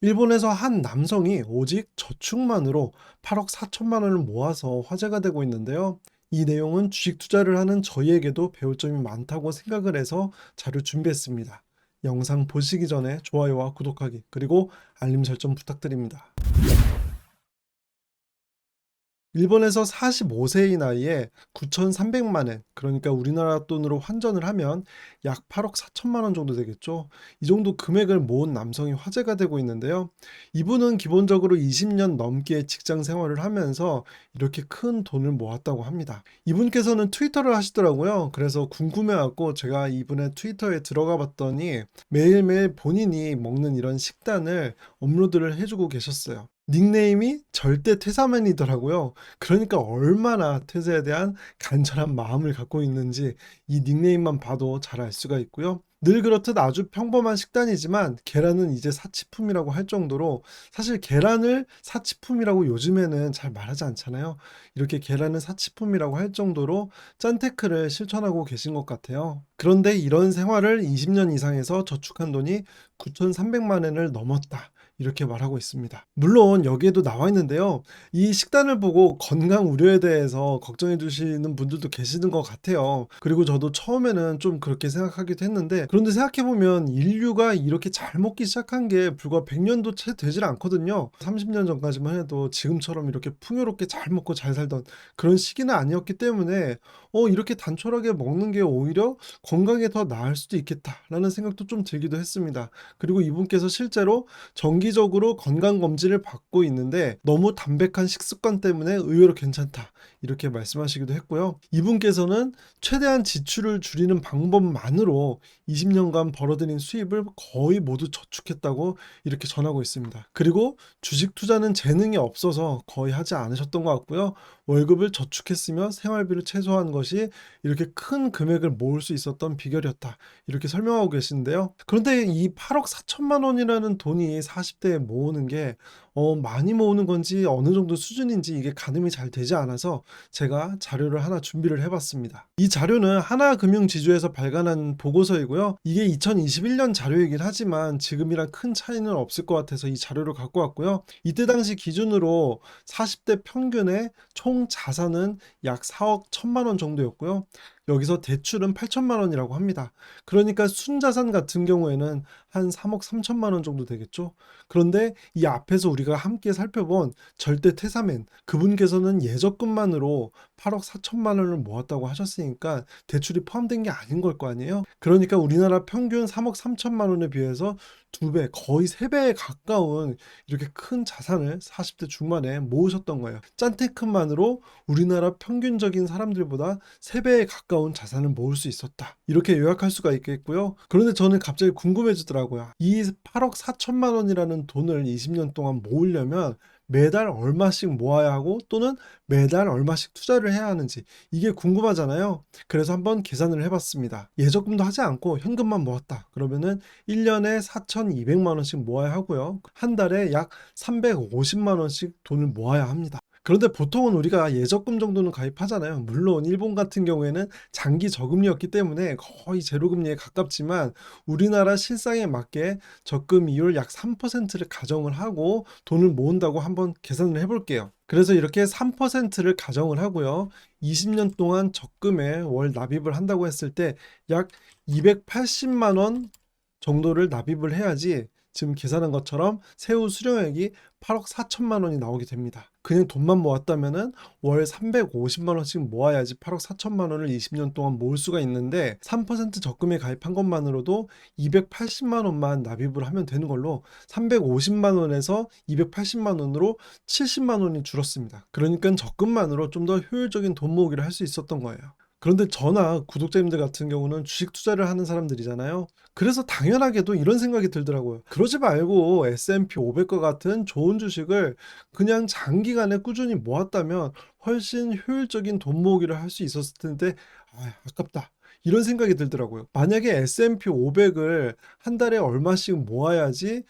일본에서 한 남성이 오직 저축만으로 8억 4천만 원을 모아서 화제가 되고 있는데요. 이 내용은 주식 투자를 하는 저희에게도 배울 점이 많다고 생각을 해서 자료 준비했습니다. 영상 보시기 전에 좋아요와 구독하기, 그리고 알림 설정 부탁드립니다. 일본에서 45세의 나이에 9,300만 엔, 그러니까 우리나라 돈으로 환전을 하면 약 8억 4천만 원 정도 되겠죠. 이 정도 금액을 모은 남성이 화제가 되고 있는데요. 이분은 기본적으로 20년 넘게 직장 생활을 하면서 이렇게 큰 돈을 모았다고 합니다. 이분께서는 트위터를 하시더라고요. 그래서 궁금해갖고 제가 이분의 트위터에 들어가 봤더니 매일매일 본인이 먹는 이런 식단을 업로드를 해주고 계셨어요. 닉네임이 절대 퇴사맨이더라고요. 그러니까 얼마나 퇴사에 대한 간절한 마음을 갖고 있는지 이 닉네임만 봐도 잘 알 수가 있고요. 늘 그렇듯 아주 평범한 식단이지만 계란은 이제 사치품이라고 할 정도로, 사실 계란을 사치품이라고 요즘에는 잘 말하지 않잖아요. 이렇게 계란은 사치품이라고 할 정도로 짠테크를 실천하고 계신 것 같아요. 그런데 이런 생활을 20년 이상해서 저축한 돈이 9,300만 엔을 넘었다, 이렇게 말하고 있습니다. 물론 여기에도 나와 있는데요. 이 식단을 보고 건강 우려에 대해서 걱정해 주시는 분들도 계시는 것 같아요. 그리고 저도 처음에는 좀 그렇게 생각하기도 했는데, 그런데 생각해 보면 인류가 이렇게 잘 먹기 시작한 게 불과 100년도 채 되질 않거든요. 30년 전까지만 해도 지금처럼 이렇게 풍요롭게 잘 먹고 잘 살던 그런 시기는 아니었기 때문에 이렇게 단촐하게 먹는 게 오히려 건강에 더 나을 수도 있겠다라는 생각도 좀 들기도 했습니다. 그리고 이분께서 실제로 정기적으로 건강검진을 받고 있는데 너무 담백한 식습관 때문에 의외로 괜찮다, 이렇게 말씀하시기도 했고요. 이분께서는 최대한 지출을 줄이는 방법만으로 20년간 벌어들인 수입을 거의 모두 저축했다고 이렇게 전하고 있습니다. 그리고 주식 투자는 재능이 없어서 거의 하지 않으셨던 것 같고요. 월급을 저축했으며 생활비를 최소화한 것이 이렇게 큰 금액을 모을 수 있었던 비결이었다, 이렇게 설명하고 계시는데요. 그런데 이 8억 4천만 원이라는 돈이 40대에 모으는 게 많이 모으는 건지 어느 정도 수준인지 이게 가늠이 잘 되지 않아서 제가 자료를 하나 준비를 해봤습니다. 이 자료는 하나금융지주에서 발간한 보고서이고요. 이게 2021년 자료이긴 하지만 지금이랑 큰 차이는 없을 것 같아서 이 자료를 갖고 왔고요. 이때 당시 기준으로 40대 평균의 총 자산은 약 4억 1천만 원 정도였고요. 여기서 대출은 8천만 원이라고 합니다. 그러니까 순자산 같은 경우에는 한 3억 3천만 원 정도 되겠죠. 그런데 이 앞에서 우리가 함께 살펴본 절대 퇴사맨, 그분께서는 예적금만으로 8억 4천만 원을 모았다고 하셨으니까 대출이 포함된 게 아닌 걸 거 아니에요. 그러니까 우리나라 평균 3억 3천만 원에 비해서 2배, 거의 3배에 가까운 이렇게 큰 자산을 40대 중반에 모으셨던 거예요. 짠테크만으로 우리나라 평균적인 사람들보다 3배에 가까운 자산을 모을 수 있었다, 이렇게 요약할 수가 있겠고요. 그런데 저는 갑자기 궁금해지더라고요. 이 8억 4천만 원이라는 돈을 20년 동안 모으려면 매달 얼마씩 모아야 하고 또는 매달 얼마씩 투자를 해야 하는지, 이게 궁금하잖아요. 그래서 한번 계산을 해봤습니다. 예적금도 하지 않고 현금만 모았다 그러면은 1년에 4,200만 원씩 모아야 하고요. 한 달에 약 350만 원씩 돈을 모아야 합니다. 그런데 보통은 우리가 예적금 정도는 가입하잖아요. 물론 일본 같은 경우에는 장기 저금리였기 때문에 거의 제로금리에 가깝지만 우리나라 실상에 맞게 적금 이율 약 3%를 가정을 하고 돈을 모은다고 한번 계산을 해볼게요. 그래서 이렇게 3%를 가정을 하고요. 20년 동안 적금에 월 납입을 한다고 했을 때 약 280만 원 정도를 납입을 해야지 지금 계산한 것처럼 세후 수령액이 8억 4천만 원이 나오게 됩니다. 그냥 돈만 모았다면은 월 350만 원씩 모아야지 8억 4천만 원을 20년 동안 모을 수가 있는데, 3% 적금에 가입한 것만으로도 280만 원만 납입을 하면 되는 걸로 350만 원에서 280만 원으로 70만 원이 줄었습니다. 그러니까 적금만으로 좀 더 효율적인 돈 모으기를 할 수 있었던 거예요. 그런데 저나 구독자님들 같은 경우는 주식 투자를 하는 사람들이잖아요. 그래서 당연하게도 이런 생각이 들더라고요. 그러지 말고 S&P 500과 같은 좋은 주식을 그냥 장기간에 꾸준히 모았다면 훨씬 효율적인 돈 모으기를 할 수 있었을 텐데, 아깝다, 이런 생각이 들더라고요. 만약에 S&P 500을 한 달에 얼마씩 모아야지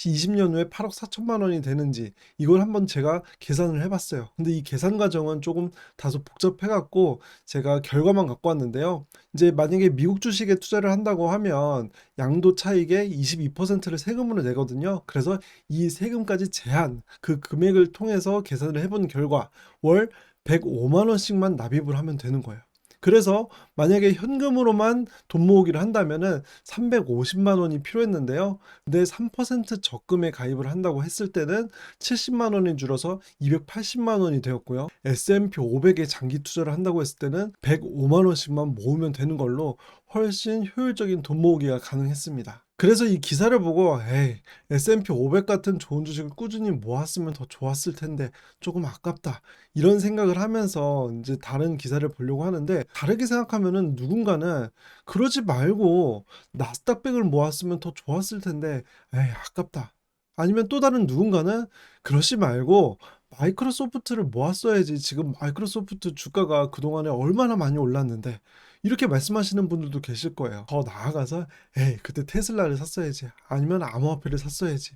20년 후에 8억 4천만 원이 되는지 이걸 한번 제가 계산을 해봤어요. 근데 이 계산 과정은 조금 다소 복잡해갖고 제가 결과만 갖고 왔는데요. 이제 만약에 미국 주식에 투자를 한다고 하면 양도 차익의 22%를 세금으로 내거든요. 그래서 이 세금까지 제한, 그 금액을 통해서 계산을 해본 결과 월 105만 원씩만 납입을 하면 되는 거예요. 그래서 만약에 현금으로만 돈 모으기를 한다면은 350만 원이 필요했는데요. 근데 3% 적금에 가입을 한다고 했을 때는 70만 원이 줄어서 280만 원이 되었고요. S&P 500에 장기 투자를 한다고 했을 때는 105만 원씩만 모으면 되는 걸로 훨씬 효율적인 돈 모으기가 가능했습니다. 그래서 이 기사를 보고 에이, S&P 500 같은 좋은 주식을 꾸준히 모았으면 더 좋았을 텐데 조금 아깝다, 이런 생각을 하면서 이제 다른 기사를 보려고 하는데, 다르게 생각하면은 누군가는 그러지 말고 나스닥백을 모았으면 더 좋았을 텐데 에이 아깝다, 아니면 또 다른 누군가는 그러지 말고 마이크로소프트를 모았어야지, 지금 마이크로소프트 주가가 그동안에 얼마나 많이 올랐는데, 이렇게 말씀하시는 분들도 계실 거예요. 더 나아가서 에이 그때 테슬라를 샀어야지, 아니면 암호화폐를 샀어야지,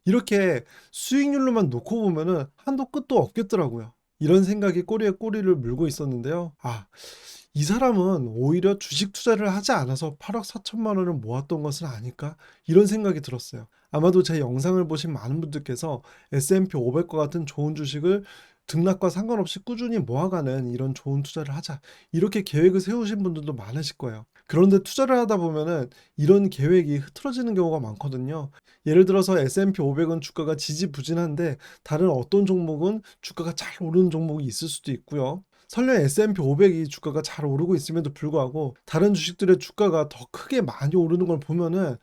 이렇게 수익률로만 놓고 보면은 한도 끝도 없겠더라고요. 이런 생각이 꼬리에 꼬리를 물고 있었는데요. 이 사람은 오히려 주식 투자를 하지 않아서 8억 4천만 원을 모았던 것은 아닐까? 이런 생각이 들었어요. 아마도 제 영상을 보신 많은 분들께서 S&P 500과 같은 좋은 주식을 등락과 상관없이 꾸준히 모아가는 이런 좋은 투자를 하자, 이렇게 계획을 세우신 분들도 많으실 거예요. 그런데 투자를 하다 보면은 이런 계획이 흐트러지는 경우가 많거든요. 예를 들어서 S&P 500은 주가가 지지부진한데 다른 어떤 종목은 주가가 잘 오르는 종목이 있을 수도 있고요. 설령 S&P 500이 주가가 잘 오르고 있음에도 불구하고 다른 주식들의 주가가 더 크게 많이 오르는 걸 보면은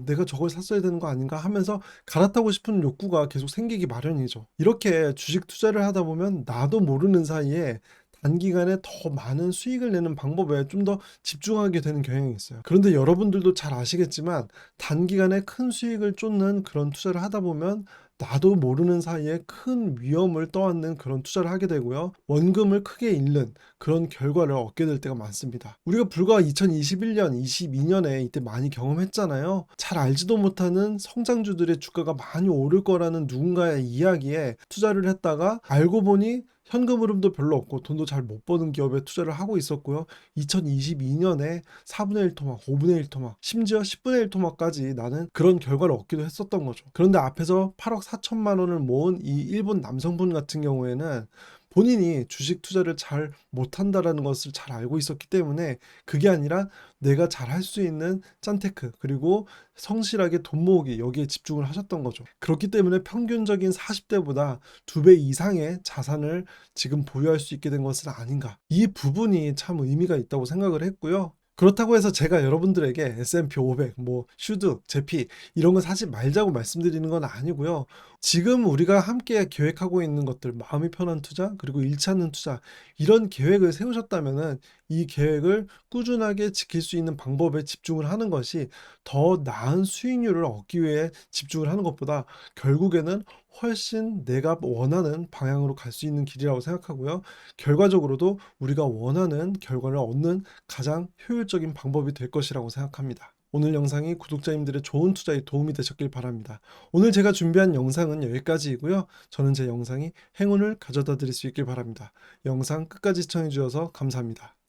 내가 저걸 샀어야 되는 거 아닌가 하면서 갈아타고 싶은 욕구가 계속 생기기 마련이죠. 이렇게 주식 투자를 하다 보면 나도 모르는 사이에 단기간에 더 많은 수익을 내는 방법에 좀 더 집중하게 되는 경향이 있어요. 그런데 여러분들도 잘 아시겠지만 단기간에 큰 수익을 쫓는 그런 투자를 하다 보면 나도 모르는 사이에 큰 위험을 떠안는 그런 투자를 하게 되고요. 원금을 크게 잃는 그런 결과를 얻게 될 때가 많습니다. 우리가 불과 2021년, 22년에 이때 많이 경험했잖아요. 잘 알지도 못하는 성장주들의 주가가 많이 오를 거라는 누군가의 이야기에 투자를 했다가 알고 보니 현금 흐름도 별로 없고 돈도 잘 못 버는 기업에 투자를 하고 있었고요. 2022년에 4분의 1 토막, 5분의 1 토막, 심지어 10분의 1 토막까지 나는 그런 결과를 얻기도 했었던 거죠. 그런데 앞에서 8억 4천만 원을 모은 이 일본 남성분 같은 경우에는 본인이 주식 투자를 잘 못한다라는 것을 잘 알고 있었기 때문에 그게 아니라 내가 잘 할 수 있는 짠테크, 그리고 성실하게 돈 모으기, 여기에 집중을 하셨던 거죠. 그렇기 때문에 평균적인 40대보다 2배 이상의 자산을 지금 보유할 수 있게 된 것은 아닌가, 이 부분이 참 의미가 있다고 생각을 했고요. 그렇다고 해서 제가 여러분들에게 S&P 500, 슈드, 제피 이런 거 사지 말자고 말씀드리는 건 아니고요. 지금 우리가 함께 계획하고 있는 것들, 마음이 편한 투자, 그리고 잃지 않는 투자, 이런 계획을 세우셨다면은 이 계획을 꾸준하게 지킬 수 있는 방법에 집중을 하는 것이 더 나은 수익률을 얻기 위해 집중을 하는 것보다 결국에는 훨씬 내가 원하는 방향으로 갈 수 있는 길이라고 생각하고요. 결과적으로도 우리가 원하는 결과를 얻는 가장 효율적인 방법이 될 것이라고 생각합니다. 오늘 영상이 구독자님들의 좋은 투자에 도움이 되셨길 바랍니다. 오늘 제가 준비한 영상은 여기까지이고요. 저는 제 영상이 행운을 가져다 드릴 수 있길 바랍니다. 영상 끝까지 시청해 주셔서 감사합니다.